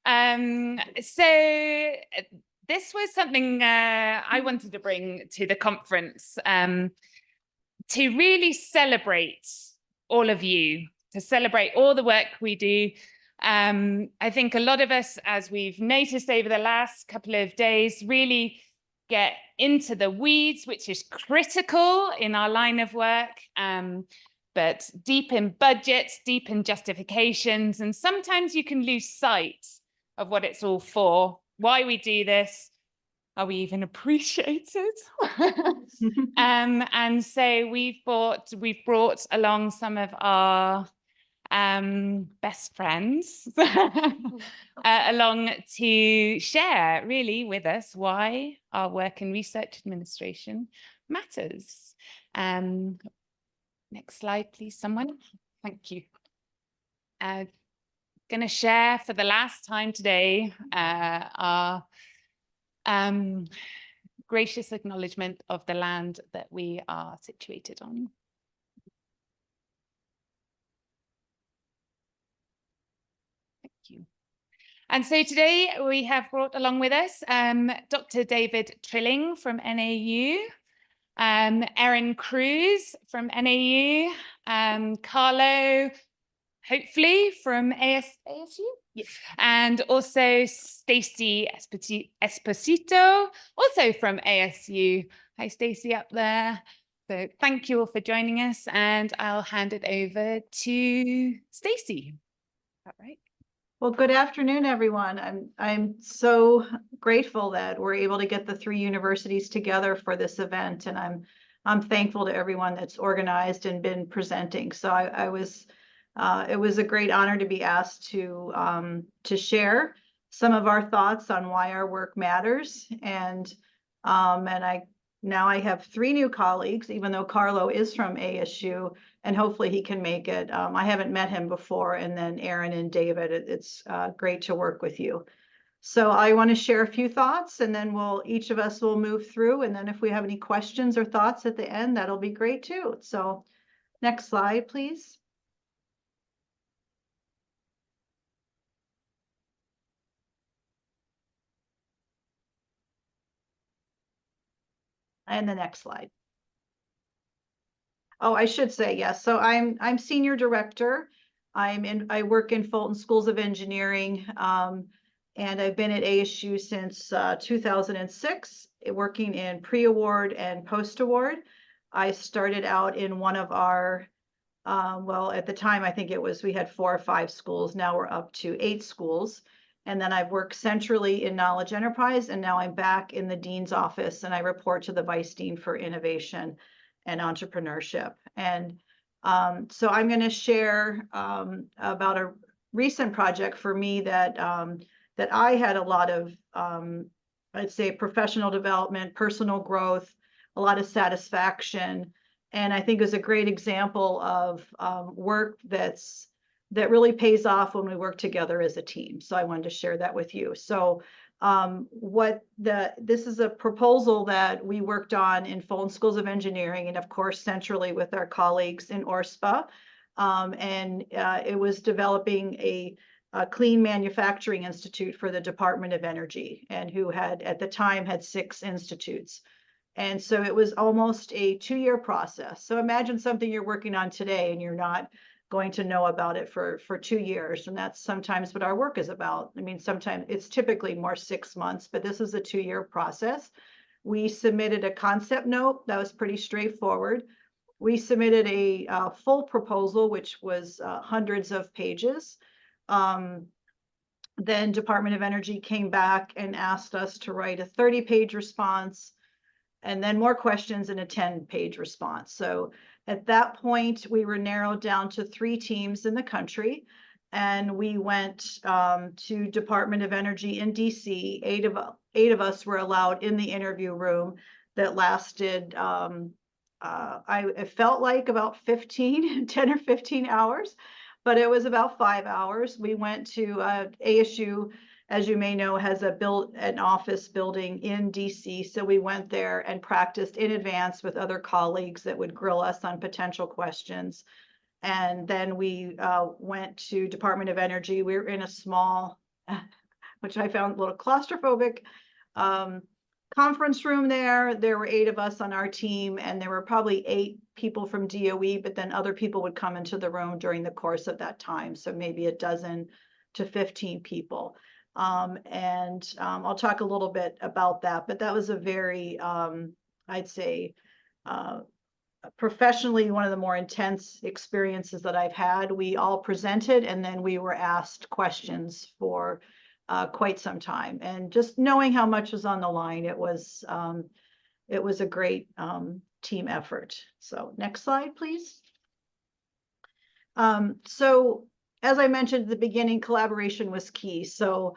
So this was something I wanted to bring to the conference to really celebrate all of you, to celebrate all the work we do. I think a lot of us, as we've noticed over the last couple of days, really get into the weeds, which is critical in our line of work, but deep in budgets, deep in justifications, and sometimes you can lose sight of what it's all for, why we do this, are we even appreciated? And so we've brought along some of our best friends along to share really with us why our work in research administration matters. Next slide, please, someone. Thank you. Going to share for the last time today our gracious acknowledgement of the land that we are situated on. Thank you. And so today we have brought along with us Dr. David Trilling from NAU, Erin Kruse from NAU, Carlo, hopefully from ASU, yes. And also Stacy Esposito, also from ASU. Hi, Stacy up there. So thank you all for joining us, and I'll hand it over to Stacy. Is that right? Well, good afternoon, everyone. I'm so grateful that we're able to get the three universities together for this event, and I'm thankful to everyone that's organized and been presenting. So it was a great honor to be asked to share some of our thoughts on why our work matters. And now I have three new colleagues, even though Carlo is from ASU, and hopefully he can make it. I haven't met him before, and then Erin and David, it's great to work with you. So I want to share a few thoughts, and then each of us will move through, and then if we have any questions or thoughts at the end, that'll be great too. So next slide, please. And the next slide. Oh, I should say, yes. So I'm senior director. I work in Fulton Schools of Engineering, and I've been at ASU since 2006, working in pre-award and post-award. I started out in one of our, well, at the time, I think we had 4 or 5 schools. Now we're up to 8 schools. And then I've worked centrally in knowledge enterprise, and now I'm back in the dean's office, and I report to the vice dean for innovation and entrepreneurship. And so I'm going to share about a recent project for me that I had a lot of, I'd say, professional development, personal growth, a lot of satisfaction, and I think is a great example of work that really pays off when we work together as a team. So I wanted to share that with you. So this is a proposal that we worked on in Fulton Schools of Engineering, and of course centrally with our colleagues in ORSPA, and it was developing a clean manufacturing institute for the Department of Energy, and who had at the time had 6 institutes. And so it was almost a 2-year process. So imagine something you're working on today and you're not going to know about it for 2 years. And that's sometimes what our work is about. I mean, sometimes it's typically more 6 months, but this is a 2-year process. We submitted a concept note that was pretty straightforward. We submitted a full proposal, which was hundreds of pages. Then Department of Energy came back and asked us to write a 30-page response, and then more questions in a 10-page response. So at that point, we were narrowed down to 3 teams in the country, and we went to Department of Energy in DC. 8 of us were allowed in the interview room that lasted, it felt like about 10 or 15 hours, but it was about 5 hours. We went to ASU, as you may know, has an office building in DC. So we went there and practiced in advance with other colleagues that would grill us on potential questions. And then we went to Department of Energy. We were in a small which I found a little claustrophobic. Conference room there were 8 of us on our team, and there were probably 8 people from DOE, but then other people would come into the room during the course of that time. So maybe 12 to 15 people. I'll talk a little bit about that, but that was a very, I'd say, professionally, one of the more intense experiences that I've had. We all presented, and then we were asked questions for quite some time. And just knowing how much was on the line, it was a great team effort. So next slide, please. So as I mentioned at the beginning, collaboration was key. So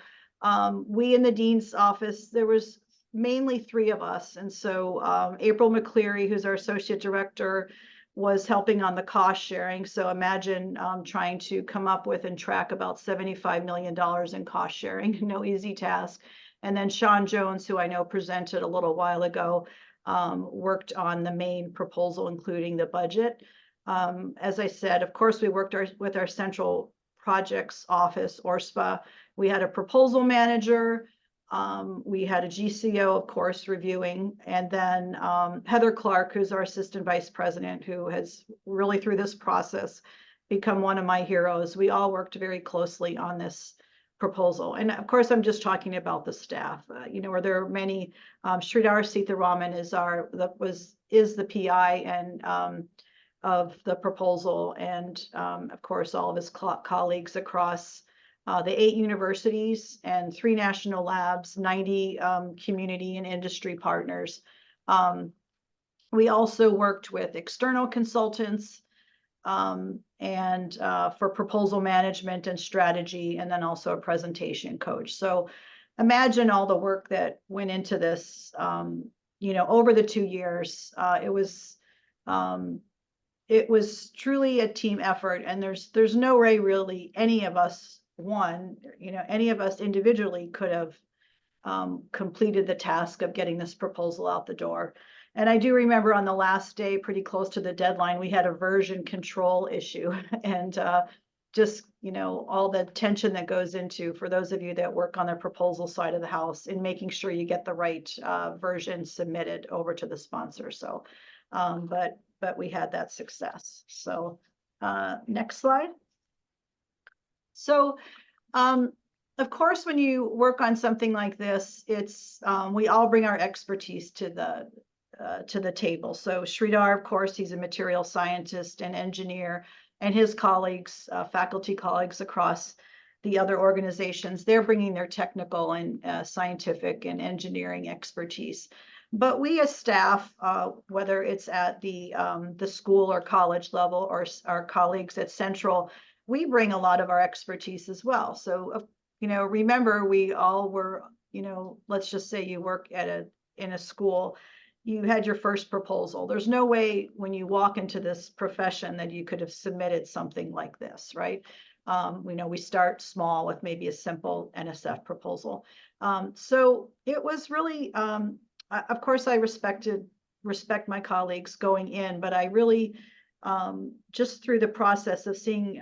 we in the dean's office, there was mainly 3 of us. And so April McCleary, who's our associate director, was helping on the cost sharing. So imagine trying to come up with and track about $75 million in cost sharing, no easy task. And then Sean Jones, who I know presented a little while ago, worked on the main proposal, including the budget. As I said, of course, we worked with our central projects office, ORSPA. We had a proposal manager. We had a GCO, of course, reviewing, and then Heather Clark, who's our assistant vice president, who has really through this process become one of my heroes. We all worked very closely on this proposal. And of course, I'm just talking about the staff, where there are many. Sridhar Sitharaman is the PI and of the proposal, and of course, all of his colleagues across the 8 universities and 3 national labs, 90 community and industry partners. We also worked with external consultants and for proposal management and strategy, and then also a presentation coach. So imagine all the work that went into this, over the 2 years. It was truly a team effort, and there's no way really any of us any of us individually could have completed the task of getting this proposal out the door. And I do remember on the last day, pretty close to the deadline, we had a version control issue, and just all the tension that goes into, for those of you that work on the proposal side of the house, in making sure you get the right version submitted over to the sponsor. So, but we had that success. So next slide. So, of course, when you work on something like this, it's we all bring our expertise to the table. So Sridhar, of course, he's a material scientist and engineer, and his colleagues, faculty colleagues across the other organizations, they're bringing their technical and scientific and engineering expertise. But we as staff, whether it's at the school or college level, or our colleagues at Central, we bring a lot of our expertise as well. So, remember, we all were, let's just say you work in a school, you had your first proposal. There's no way when you walk into this profession that you could have submitted something like this, right? We start small with maybe a simple NSF proposal. So it was really, of course, I respect my colleagues going in, but I really, just through the process of seeing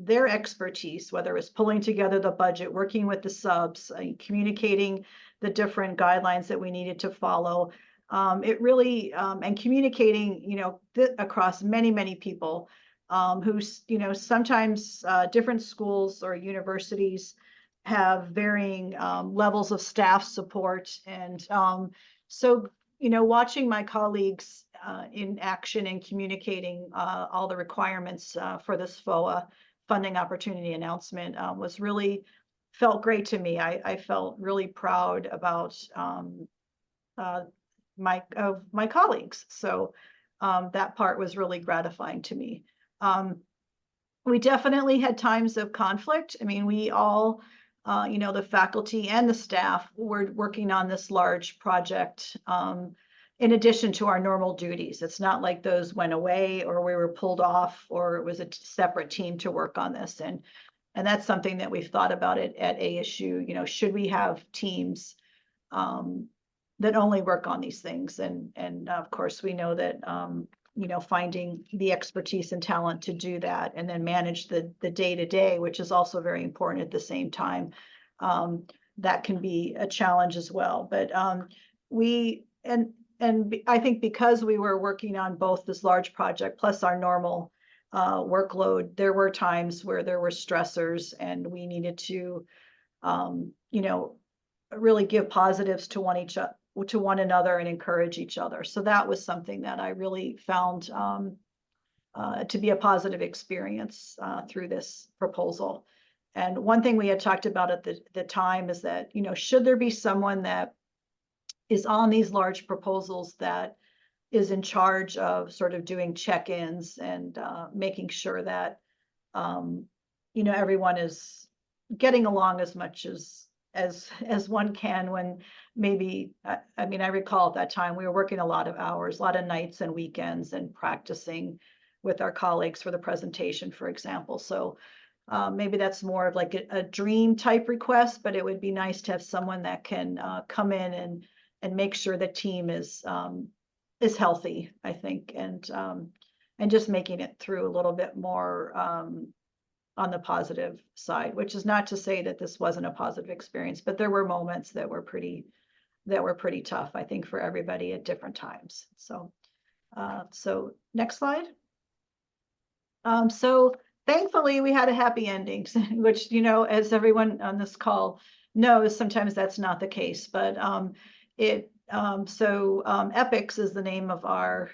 their expertise, whether it's pulling together the budget, working with the subs, communicating the different guidelines that we needed to follow, it really, and communicating, across many, many people who, sometimes different schools or universities have varying levels of staff support. And so, watching my colleagues in action and communicating all the requirements for this FOA funding opportunity announcement was really felt great to me. I felt really proud about my colleagues. So that part was really gratifying to me. We definitely had times of conflict. I mean, we all, the faculty and the staff were working on this large project in addition to our normal duties. It's not like those went away or we were pulled off or it was a separate team to work on this. And that's something that we've thought about it at ASU. Should we have teams that only work on these things? And of course, we know that finding the expertise and talent to do that and then manage the day-to-day, which is also very important at the same time. that can be a challenge as well. But I think because we were working on both this large project plus our normal workload, there were times where there were stressors and we needed to, really give positives to one another and encourage each other. So that was something that I really found to be a positive experience through this proposal. And one thing we had talked about at the time is that, should there be someone that is on these large proposals that is in charge of sort of doing check-ins and making sure that, everyone is getting along as much as one can, when maybe, I recall at that time we were working a lot of hours, a lot of nights and weekends, and practicing with our colleagues for the presentation, for example. So maybe that's more of like a dream type request, but it would be nice to have someone that can come in and make sure the team is healthy, I think, and just making it through a little bit more on the positive side, which is not to say that this wasn't a positive experience, but there were moments that were pretty tough, I think, for everybody at different times. So next slide. So thankfully we had a happy ending, which, as everyone on this call knows, sometimes that's not the case, but EPICS is the name of our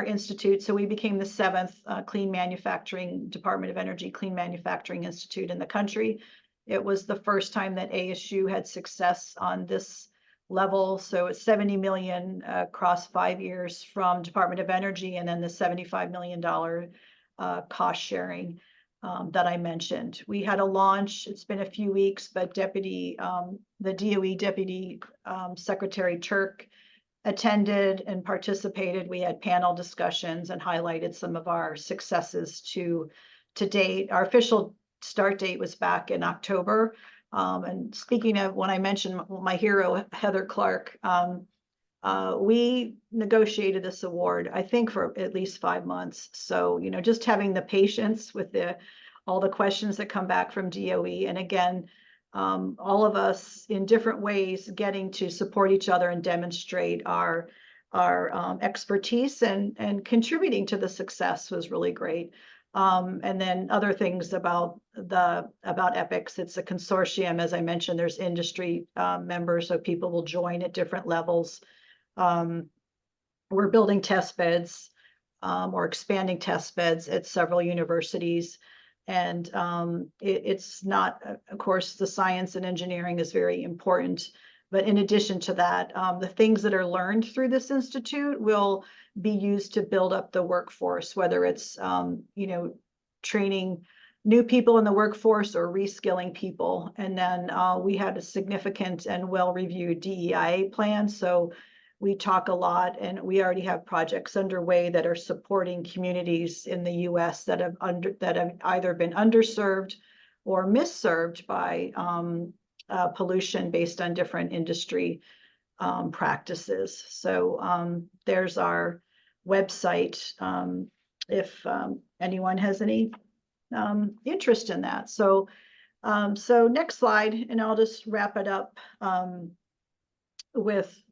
institute. So we became the 7th clean manufacturing, Department of Energy Clean Manufacturing Institute in the country. It was the first time that ASU had success on this level. So it's 70 million across 5 years from Department of Energy, and then the $75 million cost sharing that I mentioned. We had a launch. It's been a few weeks, but the DOE Deputy Secretary Turk attended and participated. We had panel discussions and highlighted some of our successes to date. Our official start date was back in October. And speaking of, when I mentioned my hero, Heather Clark, we negotiated this award, I think, for at least 5 months. So, just having the patience with all the questions that come back from DOE. And again, all of us in different ways getting to support each other and demonstrate our expertise and contributing to the success was really great. And then other things about EPICS, it's a consortium. As I mentioned, there's industry members, so people will join at different levels. We're building test beds or expanding test beds at several universities. And it's not, of course, the science and engineering is very important. But in addition to that, the things that are learned through this institute will be used to build up the workforce, whether it's, training new people in the workforce or reskilling people. And then we had a significant and well-reviewed DEIA plan. So we talk a lot, and we already have projects underway that are supporting communities in the U.S. that have either been underserved or misserved by pollution based on different industry practices. So there's our website if anyone has any interest in that. So next slide, and I'll just wrap it up with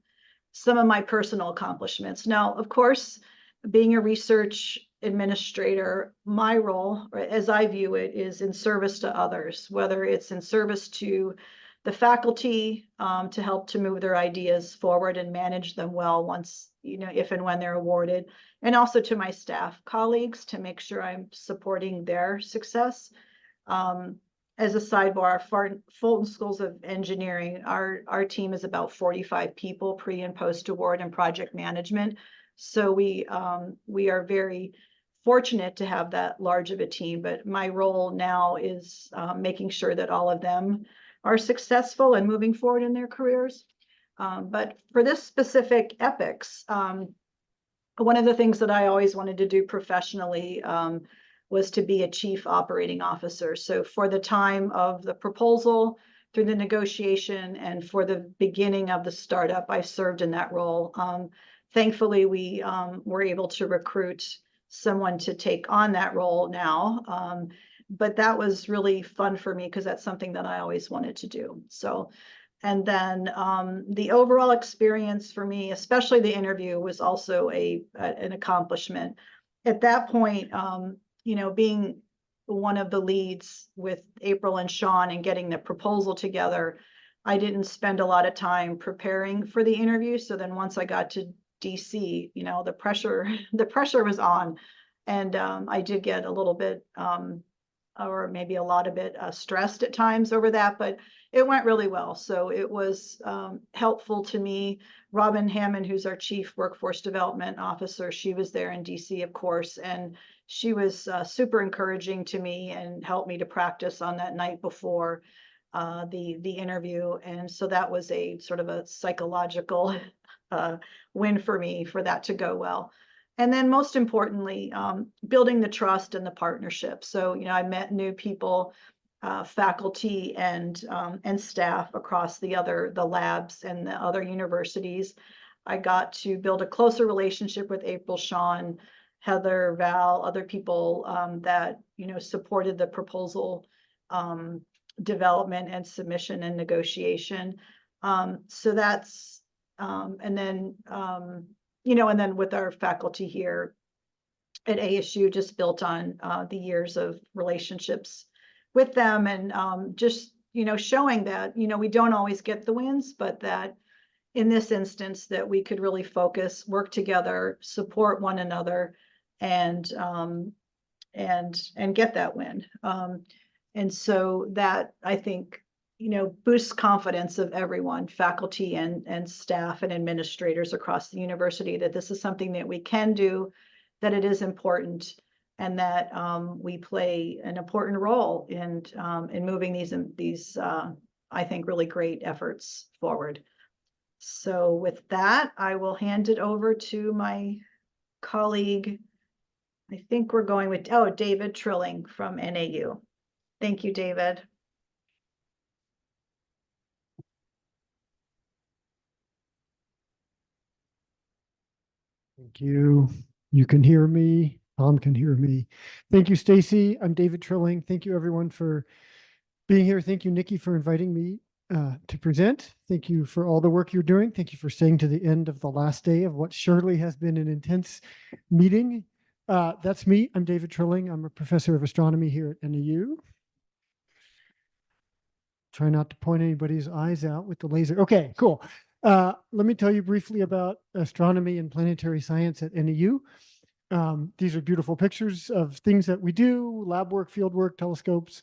some of my personal accomplishments. Now, of course, being a research administrator, my role, as I view it, is in service to others, whether it's in service to the faculty to help to move their ideas forward and manage them well once, if and when they're awarded, and also to my staff colleagues to make sure I'm supporting their success. As a sidebar, Fulton Schools of Engineering, our team is about 45 people pre and post award and project management. So we are very fortunate to have that large of a team, but my role now is making sure that all of them are successful and moving forward in their careers. But for this specific EPICS, one of the things that I always wanted to do professionally was to be a chief operating officer. So for the time of the proposal, through the negotiation, and for the beginning of the startup, I served in that role. Thankfully, we were able to recruit someone to take on that role now. but that was really fun for me because that's something that I always wanted to do. So, and then the overall experience for me, especially the interview, was also an accomplishment. At that point, you know, being one of the leads with April and Sean and getting the proposal together, I didn't spend a lot of time preparing for the interview. So then once I got to DC, you know, the pressure was on, and I did get a little bit or maybe a lot of it stressed at times over that, but it went really well. So it was helpful to me. Robin Hammond, who's our Chief Workforce Development Officer, she was there in DC, of course, and she was super encouraging to me and helped me to practice on that night before the interview. And so that was a sort of a psychological win for me for that to go well. And then most importantly, building the trust and the partnership. So, you know, I met new people, faculty and staff across the labs and the other universities. I got to build a closer relationship with April, Sean, Heather, Val, other people that, you know, supported the proposal development and submission and negotiation. So that's, and then, you know, and then with our faculty here at ASU, just built on the years of relationships with them, and just, you know, showing that, you know, we don't always get the wins, but that in this instance that we could really focus, work together, support one another, and get that win. And so that, I think, you know, boosts confidence of everyone, faculty and staff and administrators across the university, that this is something that we can do, that it is important, and that we play an important role in moving these I think really great efforts forward. So with that, I will hand it over to my colleague. I think we're going with, David Trilling from NAU. Thank you, David. Thank you. You can hear me. Tom can hear me. Thank you, Stacy. I'm David Trilling. Thank you, everyone, for being here. Thank you, Nikki, for inviting me to present. Thank you for all the work you're doing. Thank you for staying to the end of the last day of what surely has been an intense meeting. That's me. I'm David Trilling. I'm a professor of astronomy here at NAU. Try not to point anybody's eyes out with the laser. Okay, cool. Let me tell you briefly about astronomy and planetary science at NAU. These are beautiful pictures of things that we do: lab work, field work, telescopes.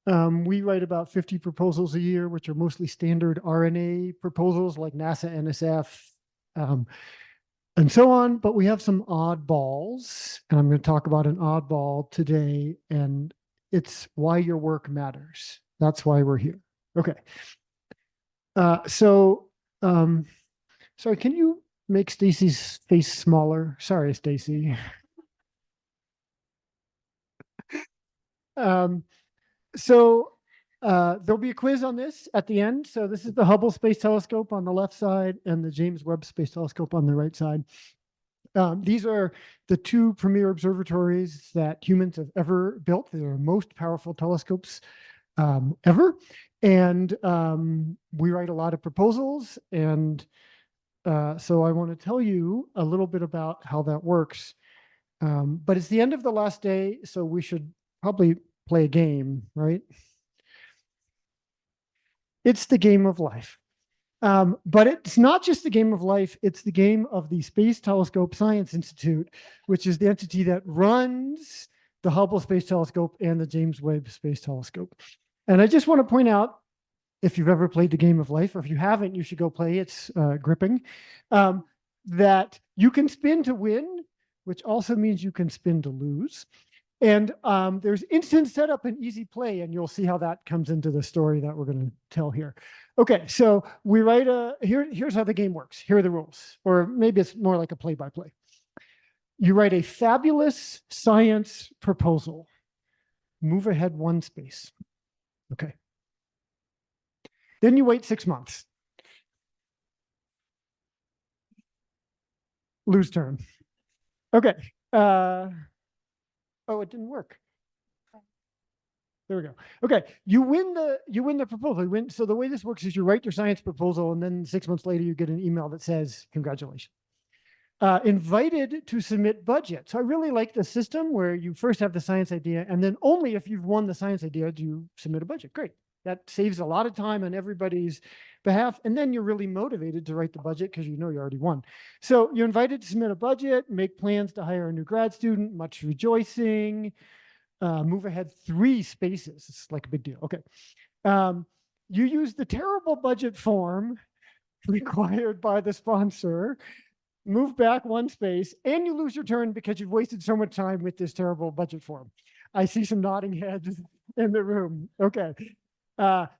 We write about 50 proposals a year, which are mostly standard RNA proposals like NASA, NSF, and so on. But we have some oddballs, and I'm going to talk about an oddball today, and it's why your work matters. That's why we're here. Okay. Sorry, can you make Stacy's face smaller? Sorry, Stacy. There'll be a quiz on this at the end. So this is the Hubble Space Telescope on the left side and the James Webb Space Telescope on the right side. These are the two premier observatories that humans have ever built. They're the most powerful telescopes ever. And we write a lot of proposals. And so I want to tell you a little bit about how that works. But it's the end of the last day, so we should probably play a game, right? It's the game of life. But it's not just the game of life, it's the game of the Space Telescope Science Institute, which is the entity that runs the Hubble Space Telescope and the James Webb Space Telescope. And I just want to point out, if you've ever played the game of life, or if you haven't, you should go play. It's gripping. That you can spin to win, which also means you can spin to lose. And there's instant setup and easy play, and you'll see how that comes into the story that we're going to tell here. Okay, so we write here's how the game works. Here are the rules, or maybe it's more like a play-by-play. You write a fabulous science proposal. Move ahead one space. Okay. Then you wait 6 months. Lose turn. Okay. Oh, it didn't work. There we go. Okay, you win the proposal. So the way this works is you write your science proposal, and then 6 months later you get an email that says congratulations. Invited to submit budget. So I really like the system where you first have the science idea, and then only if you've won the science idea do you submit a budget. Great. That saves a lot of time on everybody's behalf. And then you're really motivated to write the budget because you know you already won. So you're invited to submit a budget, make plans to hire a new grad student, much rejoicing, move ahead 3 spaces. It's like a big deal. Okay. You use the terrible budget form required by the sponsor, move back 1 space, and you lose your turn because you've wasted so much time with this terrible budget form. I see some nodding heads in the room. Okay.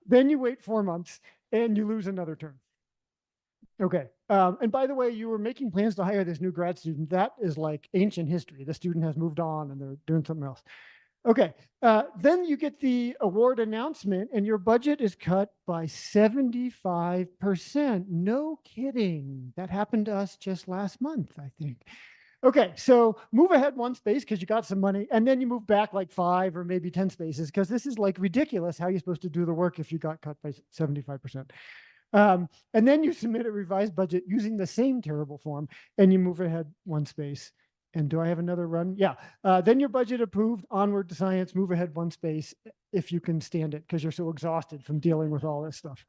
Then you wait 4 months and you lose another turn. Okay. And by the way, you were making plans to hire this new grad student. That is like ancient history. The student has moved on and they're doing something else. Okay. Then you get the award announcement and your budget is cut by 75%. No kidding. That happened to us just last month, I think. Okay, so move ahead 1 space because you got some money, and then you move back like 5 or maybe 10 spaces because this is like ridiculous how you're supposed to do the work if you got cut by 75%. And then you submit a revised budget using the same terrible form, and you move ahead 1 space. And do I have another run? Yeah. Then your budget approved, onward to science, move ahead 1 space if you can stand it because you're so exhausted from dealing with all this stuff.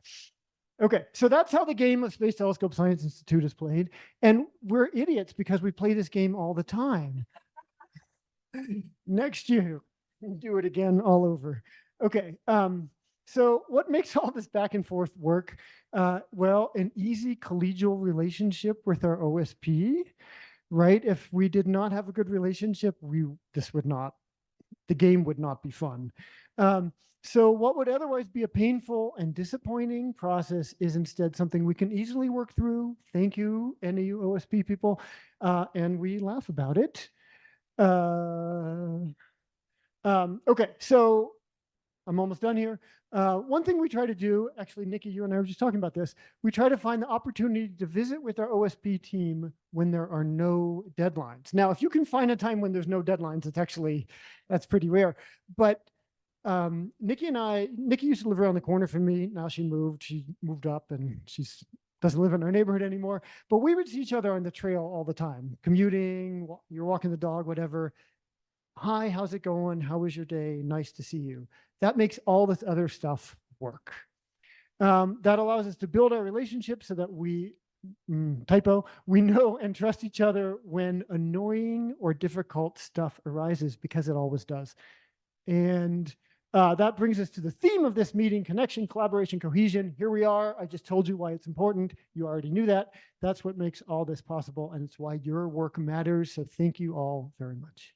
Okay, so that's how the game of Space Telescope Science Institute is played. And we're idiots because we play this game all the time. Next year, we'll do it again all over. Okay, so what makes all this back and forth work? Well, an easy collegial relationship with our OSP, right? If we did not have a good relationship, the game would not be fun. So what would otherwise be a painful and disappointing process is instead something we can easily work through. Thank you, any of you OSP people. And we laugh about it. Okay, so I'm almost done here. One thing we try to do, actually, Nikki, you and I were just talking about this. We try to find the opportunity to visit with our OSP team when there are no deadlines. Now, if you can find a time when there's no deadlines, that's pretty rare. But Nikki used to live around the corner from me. Now she moved up and doesn't live in our neighborhood anymore. But we would see each other on the trail all the time, commuting, you're walking the dog, whatever. Hi, how's it going? How was your day? Nice to see you. That makes all this other stuff work. That allows us to build our relationship so that we know and trust each other when annoying or difficult stuff arises, because it always does. And that brings us to the theme of this meeting: connection, collaboration, cohesion. Here we are. I just told you why it's important. You already knew that. That's what makes all this possible, and it's why your work matters. So thank you all very much.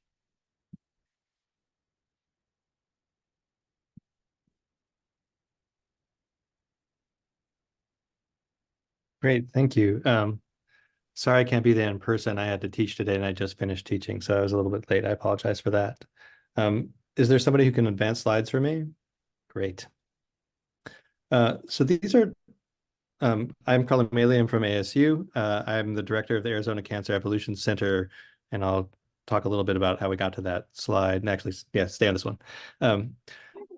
Great, thank you. Sorry I can't be there in person. I had to teach today and I just finished teaching, so I was a little bit late. I apologize for that. Is there somebody who can advance slides for me? Great. So these are, I'm Carlo Maley. I'm from ASU. I'm the director of the Arizona Cancer Evolution Center, and I'll talk a little bit about how we got to that slide. And actually, yeah, stay on this one.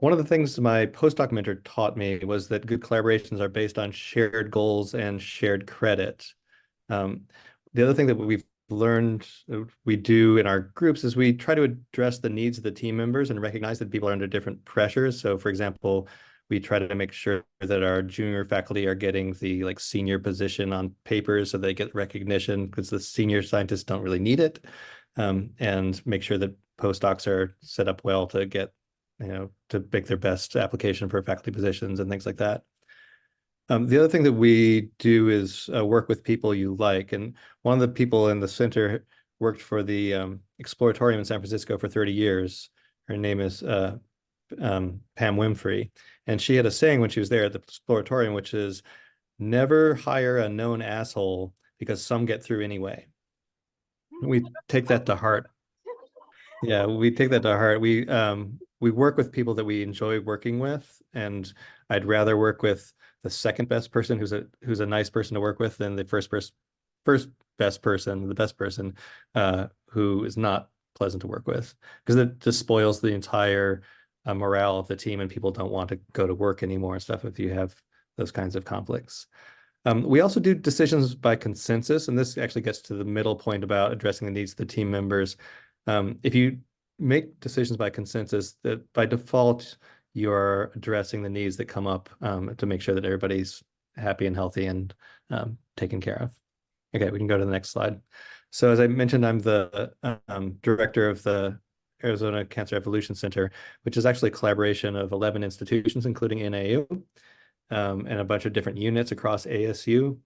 One of the things my postdoc mentor taught me was that good collaborations are based on shared goals and shared credit. The other thing that we've learned we do in our groups is we try to address the needs of the team members and recognize that people are under different pressures. So for example, we try to make sure that our junior faculty are getting the senior position on papers so they get recognition, because the senior scientists don't really need it, and make sure that postdocs are set up well to get, to make their best application for faculty positions and things like that. The other thing that we do is work with people you like. And one of the people in the center worked for the Exploratorium in San Francisco for 30 years. Her name is Pam Winfrey. And she had a saying when she was there at the Exploratorium, which is, never hire a known asshole because some get through anyway. We take that to heart. Yeah, we take that to heart. We work with people that we enjoy working with, and I'd rather work with the second best person who's a nice person to work with than the first best person, the best person who is not pleasant to work with, because it just spoils the entire morale of the team, and people don't want to go to work anymore and stuff if you have those kinds of conflicts. We also do decisions by consensus, and this actually gets to the middle point about addressing the needs of the team members. If you make decisions by consensus, that by default, you're addressing the needs that come up to make sure that everybody's happy and healthy and taken care of. Okay, we can go to the next slide. So as I mentioned, I'm the director of the Arizona Cancer Evolution Center, which is actually a collaboration of 11 institutions, including NAU. And a bunch of different units across ASU.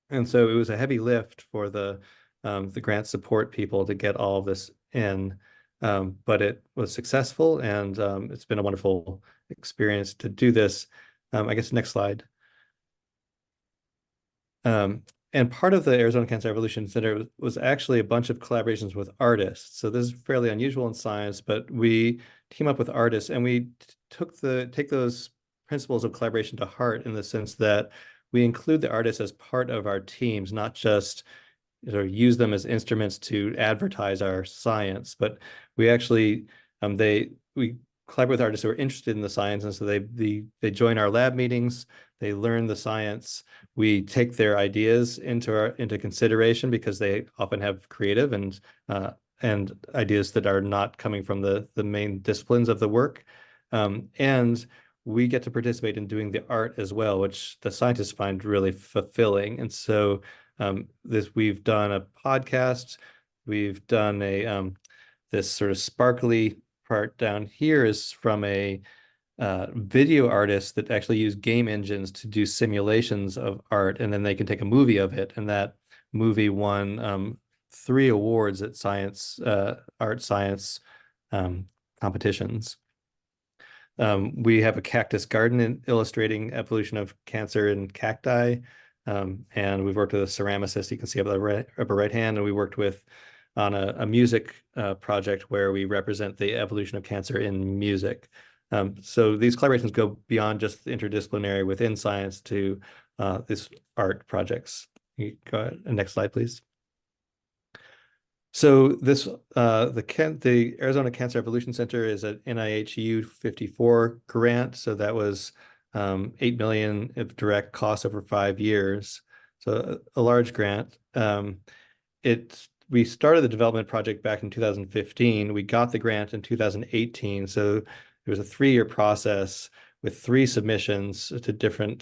And so it was a heavy lift for the grant support people to get all of this in, but it was successful, and it's been a wonderful experience to do this. I guess next slide. And part of the Arizona Cancer Evolution Center was actually a bunch of collaborations with artists. So this is fairly unusual in science, but we team up with artists, and we take those principles of collaboration to heart, in the sense that we include the artists as part of our teams, not just use them as instruments to advertise our science, but we actually we collaborate with artists who are interested in the science, and so they join our lab meetings, they learn the science, we take their ideas into consideration, because they often have creative and ideas that are not coming from the main disciplines of the work, and we get to participate in doing the art as well, which the scientists find really fulfilling. And so we've done a podcast, we've done this sort of sparkly part down here is from a video artist that actually use game engines to do simulations of art, and then they can take a movie of it. And that movie won 3 awards at art science competitions. We have a cactus garden illustrating evolution of cancer in cacti. And we've worked with a ceramicist, you can see up the upper right hand, and we worked on a music project where we represent the evolution of cancer in music. So these collaborations go beyond just interdisciplinary within science to these art projects. Go ahead. Next slide, please. So this the Arizona Cancer Evolution Center is an NIH U54 grant. So that was $8 million of direct costs over 5 years. So a large grant. We started the development project back in 2015. We got the grant in 2018. So it was a 3-year process with 3 submissions to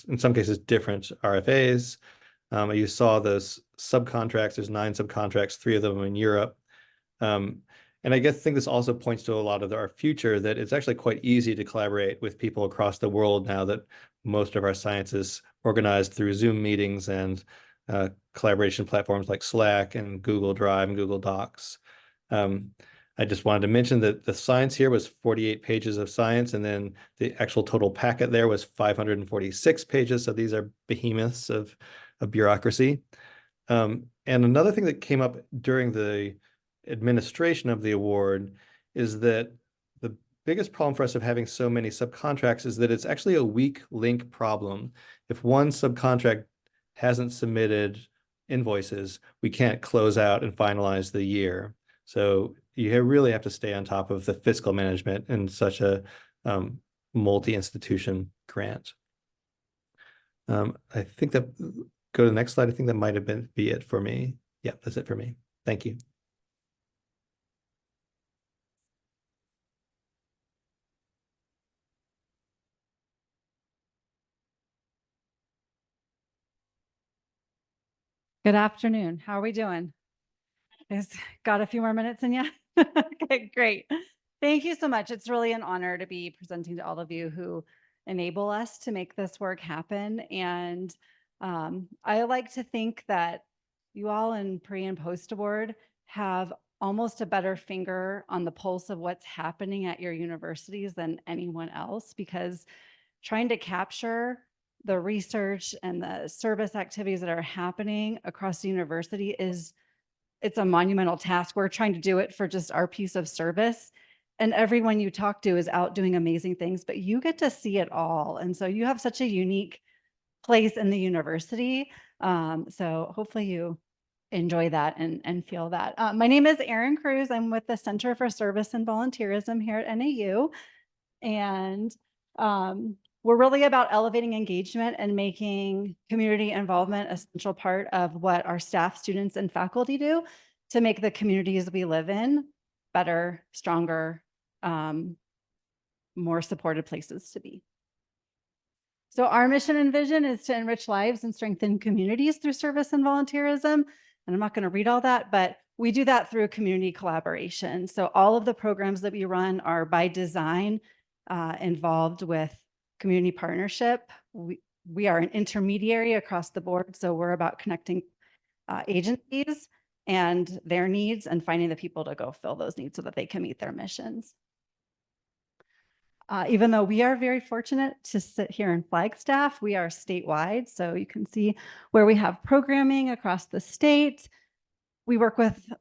in some cases, different RFAs. You saw those subcontracts. There's 9 subcontracts, 3 of them in Europe. And I think this also points to a lot of our future, that it's actually quite easy to collaborate with people across the world now that most of our science is organized through Zoom meetings and collaboration platforms like Slack and Google Drive and Google Docs. I just wanted to mention that the science here was 48 pages of science, and then the actual total packet there was 546 pages. So these are behemoths of bureaucracy. And another thing that came up during the administration of the award is that the biggest problem for us of having so many subcontracts is that it's actually a weak link problem. If one subcontract hasn't submitted invoices, we can't close out and finalize the year. So you really have to stay on top of the fiscal management in such a multi-institution grant. I think that, go to the next slide. I think that might have be it for me. Yeah, that's it for me. Thank you. Good afternoon. How are we doing? Got a few more minutes in you? Okay, great. Thank you so much. It's really an honor to be presenting to all of you who enable us to make this work happen. And I like to think that you all in pre and post award have almost a better finger on the pulse of what's happening at your universities than anyone else, because trying to capture the research and the service activities that are happening across the university it's a monumental task. We're trying to do it for just our piece of service, and everyone you talk to is out doing amazing things, but you get to see it all. And so you have such a unique place in the university. So hopefully you enjoy that and feel that. My name is Erin Kruse. I'm with the Center for Service and Volunteerism here at NAU. And we're really about elevating engagement and making community involvement a central part of what our staff, students, and faculty do to make the communities we live in better, stronger, more supported places to be. So our mission and vision is to enrich lives and strengthen communities through service and volunteerism. And I'm not going to read all that, but we do that through community collaboration. So all of the programs that we run are by design involved with community partnership. We are an intermediary across the board. So we're about connecting agencies and their needs and finding the people to go fill those needs so that they can meet their missions. Even though we are very fortunate to sit here in Flagstaff, we are statewide. So you can see where we have programming across the state. We work with,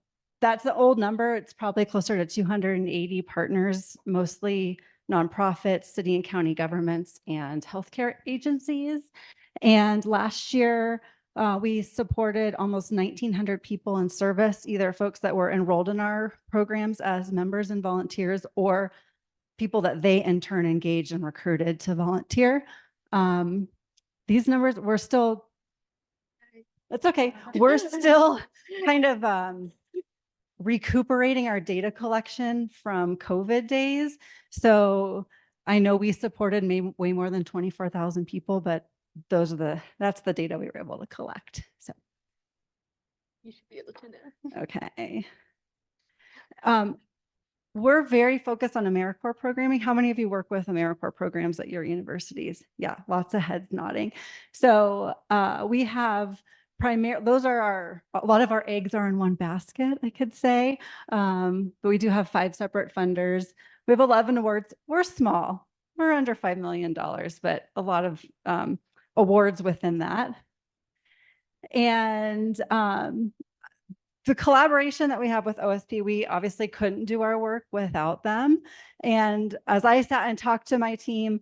that's the old number. It's probably closer to 280 partners, mostly nonprofits, city and county governments, and healthcare agencies. And last year, we supported almost 1,900 people in service, either folks that were enrolled in our programs as members and volunteers, or people that they in turn engaged and recruited to volunteer. These numbers, we're still, it's okay. We're still kind of recuperating our data collection from COVID days. So I know we supported way more than 24,000 people, but that's the data we were able to collect. So You should be able to know. okay. We're very focused on AmeriCorps programming. How many of you work with AmeriCorps programs at your universities? Yeah, lots of heads nodding. So we have those are a lot of our eggs are in one basket, I could say. But we do have 5 separate funders. We have 11 awards. We're small. We're under $5 million, but a lot of awards within that. And the collaboration that we have with OSP, we obviously couldn't do our work without them. And as I sat and talked to my team,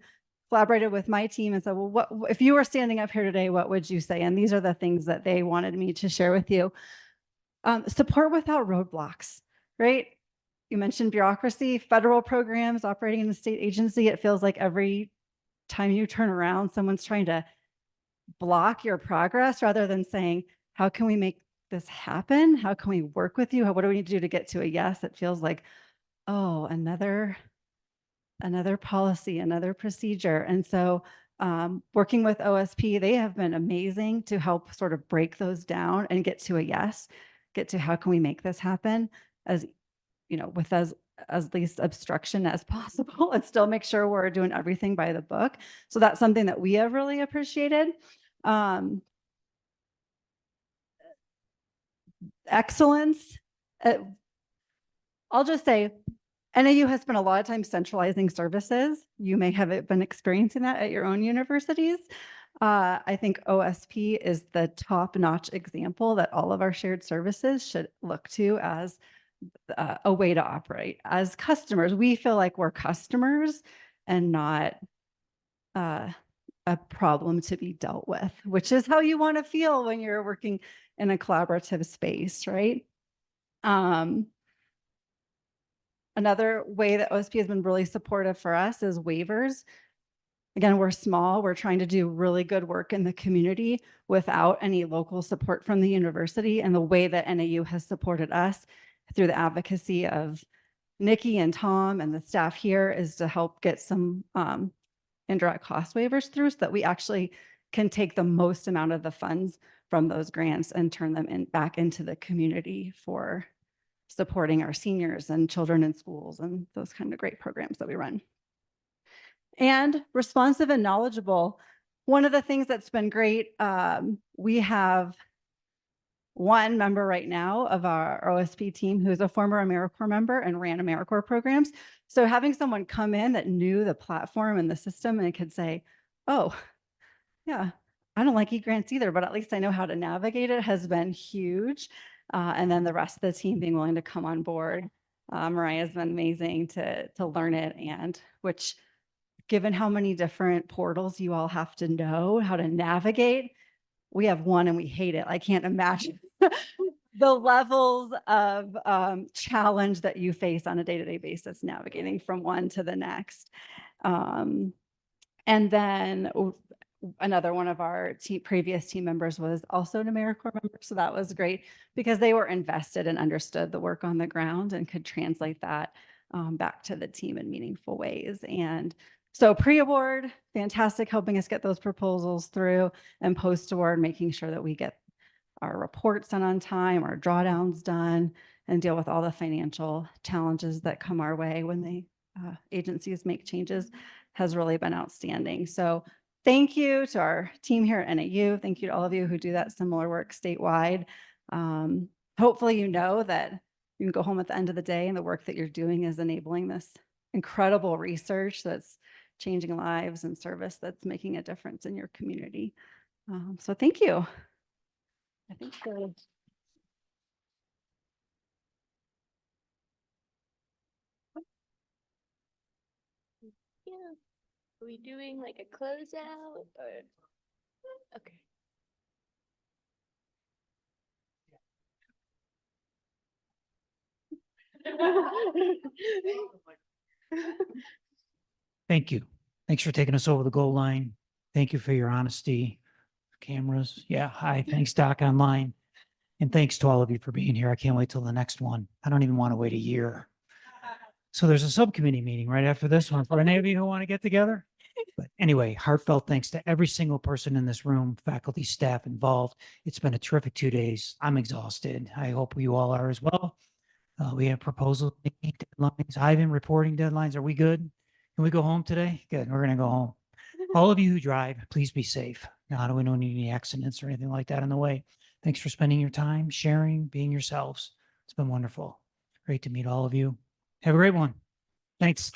collaborated with my team and said, well, what if you were standing up here today, what would you say? And these are the things that they wanted me to share with you. Support without roadblocks, right? You mentioned bureaucracy, federal programs operating in the state agency. It feels like every time you turn around, someone's trying to block your progress rather than saying, how can we make this happen? How can we work with you? What do we need to do to get to a yes? It feels like, oh, another policy, another procedure. And so working with OSP, they have been amazing to help sort of break those down and get to a yes, get to how can we make this happen as, you know, with as least obstruction as possible and still make sure we're doing everything by the book. So that's something that we have really appreciated. Excellence. I'll just say NAU has spent a lot of time centralizing services. You may have been experiencing that at your own universities. I think OSP is the top-notch example that all of our shared services should look to as a way to operate. As customers, we feel like we're customers and not a problem to be dealt with, which is how you want to feel when you're working in a collaborative space, right? Another way that OSP has been really supportive for us is waivers. Again, we're small. We're trying to do really good work in the community without any local support from the university. And the way that NAU has supported us through the advocacy of Nikki and Tom and the staff here is to help get some indirect cost waivers through so that we actually can take the most amount of the funds from those grants and turn them back into the community for supporting our seniors and children in schools and those kind of great programs that we run. And responsive and knowledgeable. One of the things that's been great, we have one member right now of our OSP team who's a former AmeriCorps member and ran AmeriCorps programs. So having someone come in that knew the platform and the system and could say, oh, yeah, I don't like e-grants either, but at least I know how to navigate it has been huge. And then the rest of the team being willing to come on board. Mariah's been amazing to learn it, and which, given how many different portals you all have to know how to navigate, we have one and we hate it. I can't imagine the levels of challenge that you face on a day-to-day basis navigating from one to the next. And then another one of our previous team members was also an AmeriCorps member. So that was great because they were invested and understood the work on the ground and could translate that back to the team in meaningful ways. And so pre-award, fantastic, helping us get those proposals through, and post-award, making sure that we get our reports done on time, our drawdowns done, and deal with all the financial challenges that come our way when the agencies make changes, has really been outstanding. So thank you to our team here at NAU. Thank you to all of you who do that similar work statewide. Hopefully you know that you can go home at the end of the day and the work that you're doing is enabling this incredible research that's changing lives and service that's making a difference in your community. So thank you. I think Yeah. Are we doing like a closeout or? Okay. Thank you. Thanks for taking us over the goal line. Thank you for your honesty. Cameras. Yeah. Hi. Thanks, Doc, online. And thanks to all of you for being here. I can't wait till the next one. I don't even want to wait a year. So there's a subcommittee meeting right after this one for any of you who want to get together. But anyway, heartfelt thanks to every single person in this room, faculty, staff involved. It's been a terrific 2 days. I'm exhausted. I hope you all are as well. We have proposal deadlines, Ivan reporting deadlines. Are we good? Can we go home today? Good. We're going to go home. All of you who drive, please be safe. Now, we don't need any accidents or anything like that on the way. Thanks for spending your time, sharing, being yourselves. It's been wonderful. Great to meet all of you. Have a great one. Thanks.